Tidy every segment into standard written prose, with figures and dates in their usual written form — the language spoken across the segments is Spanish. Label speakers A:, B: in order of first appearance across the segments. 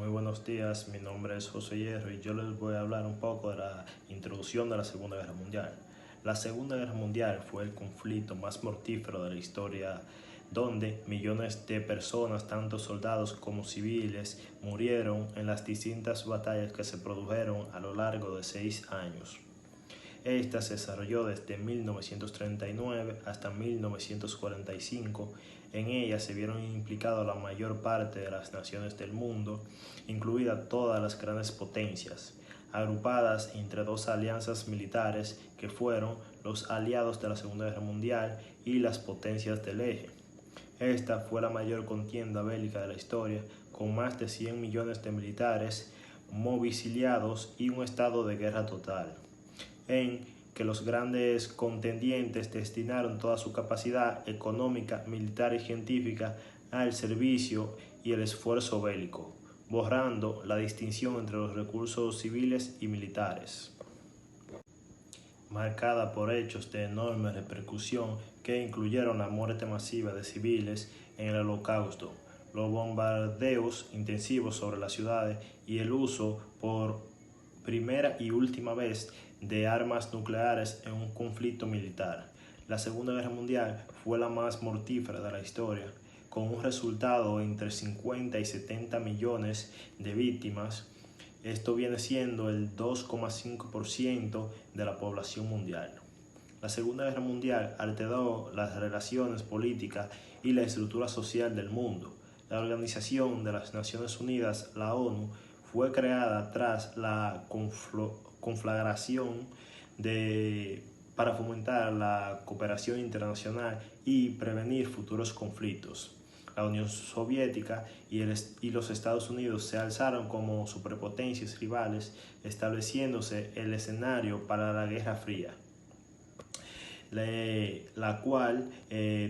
A: Muy buenos días, mi nombre es José Hierro y yo les voy a hablar un poco de la introducción de la Segunda Guerra Mundial. La Segunda Guerra Mundial fue el conflicto más mortífero de la historia, donde millones de personas, tanto soldados como civiles, murieron en las distintas batallas que se produjeron a lo largo de 6 años. Esta se desarrolló desde 1939 hasta 1945. En ella se vieron implicadas la mayor parte de las naciones del mundo, incluidas todas las grandes potencias, agrupadas entre dos alianzas militares que fueron los aliados de la Segunda Guerra Mundial y las potencias del eje. Esta fue la mayor contienda bélica de la historia, con más de 100 millones de militares movilizados y un estado de guerra total, en que los grandes contendientes destinaron toda su capacidad económica, militar y científica al servicio y el esfuerzo bélico, borrando la distinción entre los recursos civiles y militares, marcada por hechos de enorme repercusión que incluyeron la muerte masiva de civiles en el Holocausto, los bombardeos intensivos sobre las ciudades y el uso por primera y última vez de armas nucleares en un conflicto militar. La Segunda Guerra Mundial fue la más mortífera de la historia, con un resultado entre 50 y 70 millones de víctimas. Esto viene siendo el 2,5% de la población mundial. La Segunda Guerra Mundial alteró las relaciones políticas y la estructura social del mundo. La Organización de las Naciones Unidas, la ONU, fue creada tras la conflagración para fomentar la cooperación internacional y prevenir futuros conflictos. La Unión Soviética y los Estados Unidos se alzaron como superpotencias rivales, estableciéndose el escenario para la Guerra Fría, la cual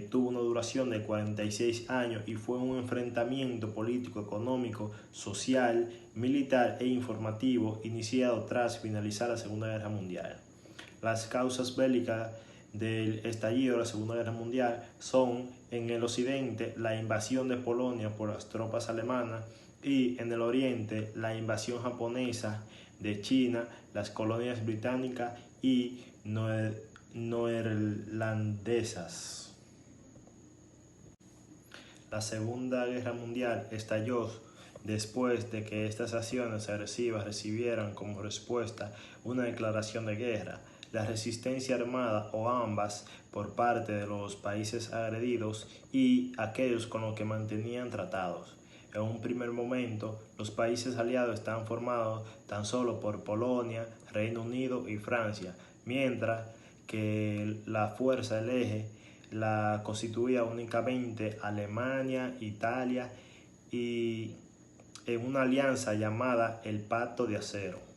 A: tuvo una duración de 46 años y fue un enfrentamiento político, económico, social, militar e informativo iniciado tras finalizar la Segunda Guerra Mundial. Las causas bélicas del estallido de la Segunda Guerra Mundial son, en el occidente, la invasión de Polonia por las tropas alemanas y en el oriente, la invasión japonesa de China, las colonias británicas y neerlandesas. La Segunda Guerra Mundial estalló después de que estas acciones agresivas recibieran como respuesta una declaración de guerra, la resistencia armada o ambas por parte de los países agredidos y aquellos con los que mantenían tratados. En un primer momento, los países aliados estaban formados tan solo por Polonia, Reino Unido y Francia, mientras que la fuerza del eje la constituía únicamente Alemania, Italia y en una alianza llamada el Pacto de Acero.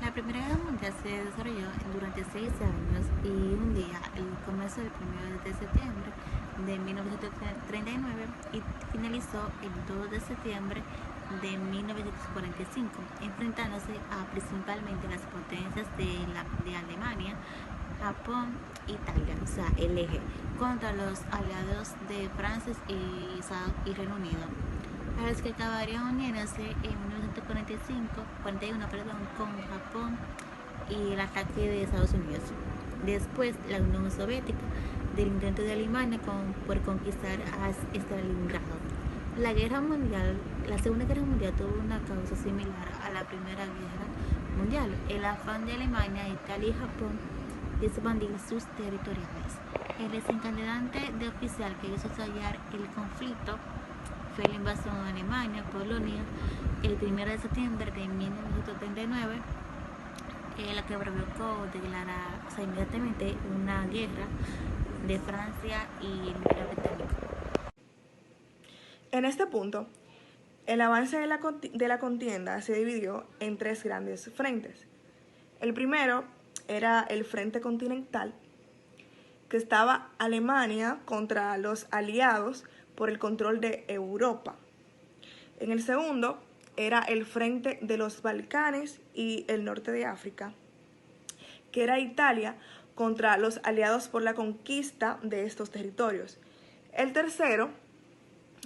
B: La Primera Guerra Mundial se desarrolló durante 6 años y un día, el comienzo del 1 de septiembre de 1939 y finalizó el 2 de septiembre de 1945, enfrentándose a principalmente las potencias de Alemania, Japón, Italia, o sea, el eje, contra los aliados de Francia y Reino Unido, a los que acabarían uniéndose en 1941 con Japón y el ataque de Estados Unidos. Después, la Unión Soviética, del intento de Alemania por conquistar a Stalingrado. La Segunda Guerra Mundial tuvo una causa similar a la Primera Guerra Mundial, el afán de Alemania, Italia y Japón de expandir sus territoriales. El desencadenante de oficial que hizo estallar el conflicto fue la invasión de Alemania, Polonia, el 1 de septiembre de 1939, la que provocó inmediatamente una guerra de Francia y el Imperio Británico.
C: En este punto, el avance de la contienda se dividió en 3 grandes frentes. El primero era el frente continental, que estaba Alemania contra los aliados por el control de Europa. En el segundo era el frente de los Balcanes y el norte de África, que era Italia contra los aliados por la conquista de estos territorios. El tercero,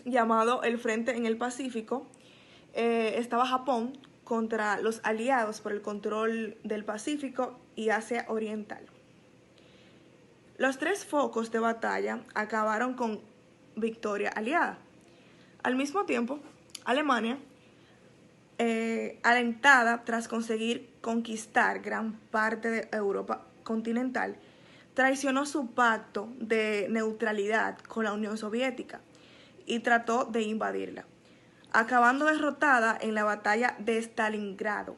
C: llamado el Frente en el Pacífico, estaba Japón contra los aliados por el control del Pacífico y Asia Oriental. Los tres focos de batalla acabaron con victoria aliada. Al mismo tiempo, Alemania, alentada tras conseguir conquistar gran parte de Europa continental, traicionó su pacto de neutralidad con la Unión Soviética y trató de invadirla, acabando derrotada en la batalla de Stalingrado.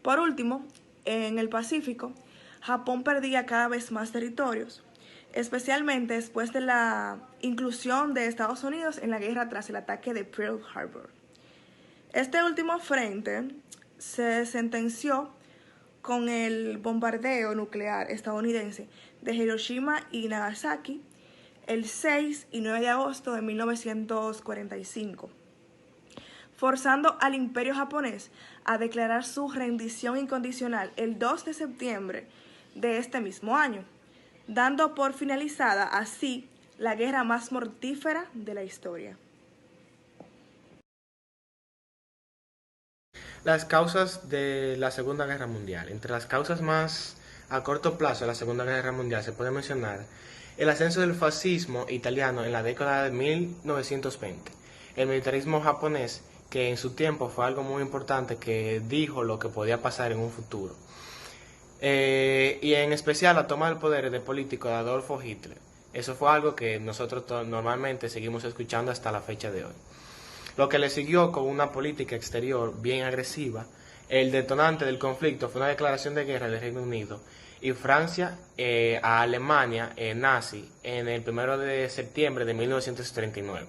C: Por último, en el Pacífico, Japón perdía cada vez más territorios, especialmente después de la inclusión de Estados Unidos en la guerra tras el ataque de Pearl Harbor. Este último frente se sentenció con el bombardeo nuclear estadounidense de Hiroshima y Nagasaki el 6 y 9 de agosto de 1945, forzando al Imperio japonés a declarar su rendición incondicional el 2 de septiembre de este mismo año, dando por finalizada así la guerra más mortífera de la historia.
D: Las causas de la Segunda Guerra Mundial. Entre las causas más a corto plazo de la Segunda Guerra Mundial se puede mencionar el ascenso del fascismo italiano en la década de 1920, el militarismo japonés, que en su tiempo fue algo muy importante, que dijo lo que podía pasar en un futuro, y en especial la toma del poder de político de Adolfo Hitler. Eso fue algo que nosotros normalmente seguimos escuchando hasta la fecha de hoy. Lo que le siguió con una política exterior bien agresiva. El detonante del conflicto fue una declaración de guerra del Reino Unido y Francia a Alemania nazi en el 1 de septiembre de 1939.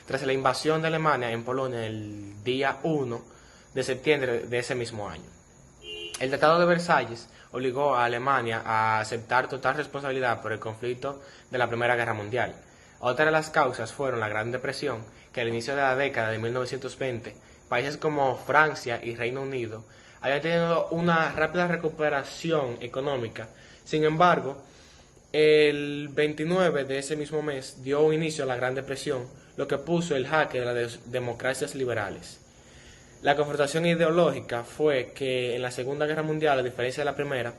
D: Tras la invasión de Alemania en Polonia el día 1 de septiembre de ese mismo año. El Tratado de Versalles obligó a Alemania a aceptar total responsabilidad por el conflicto de la Primera Guerra Mundial. Otra de las causas fueron la Gran Depresión, que al inicio de la década de 1920, países como Francia y Reino Unido habían tenido una rápida recuperación económica. Sin embargo, el 29 de ese mismo mes dio inicio a la Gran Depresión, lo que puso el jaque de las democracias liberales. La confrontación ideológica fue que en la Segunda Guerra Mundial, a diferencia de la primera,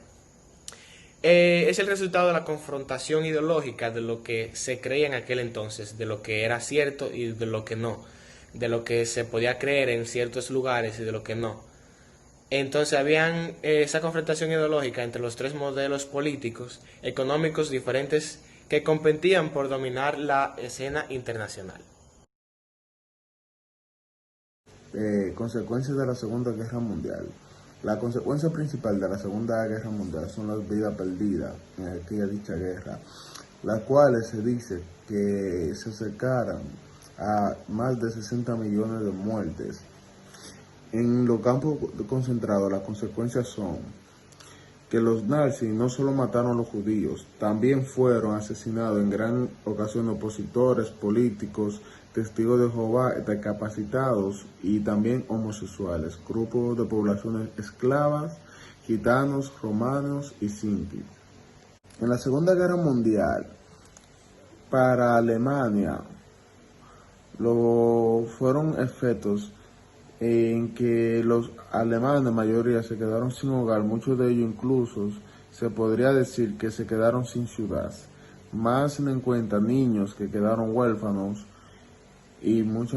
D: es el resultado de la confrontación ideológica de lo que se creía en aquel entonces, de lo que era cierto y de lo que no, de lo que se podía creer en ciertos lugares y de lo que no. Entonces habían esa confrontación ideológica entre los tres modelos políticos, económicos diferentes que competían por dominar la escena internacional.
E: Consecuencias de la Segunda Guerra Mundial. La consecuencia principal de la Segunda Guerra Mundial son las vidas perdidas en aquella dicha guerra, las cuales se dice que se acercaron a más de 60 millones de muertes. En los campos concentrados las consecuencias son que los nazis no solo mataron a los judíos, también fueron asesinados en gran ocasión opositores políticos, testigos de Jehová, discapacitados y también homosexuales, grupos de poblaciones esclavas, gitanos, romanos y sintis. En la Segunda Guerra Mundial, para Alemania, fueron efectos en que los alemanes, la mayoría, se quedaron sin hogar, muchos de ellos incluso se podría decir que se quedaron sin ciudad, más en cuenta niños que quedaron huérfanos y mucho más.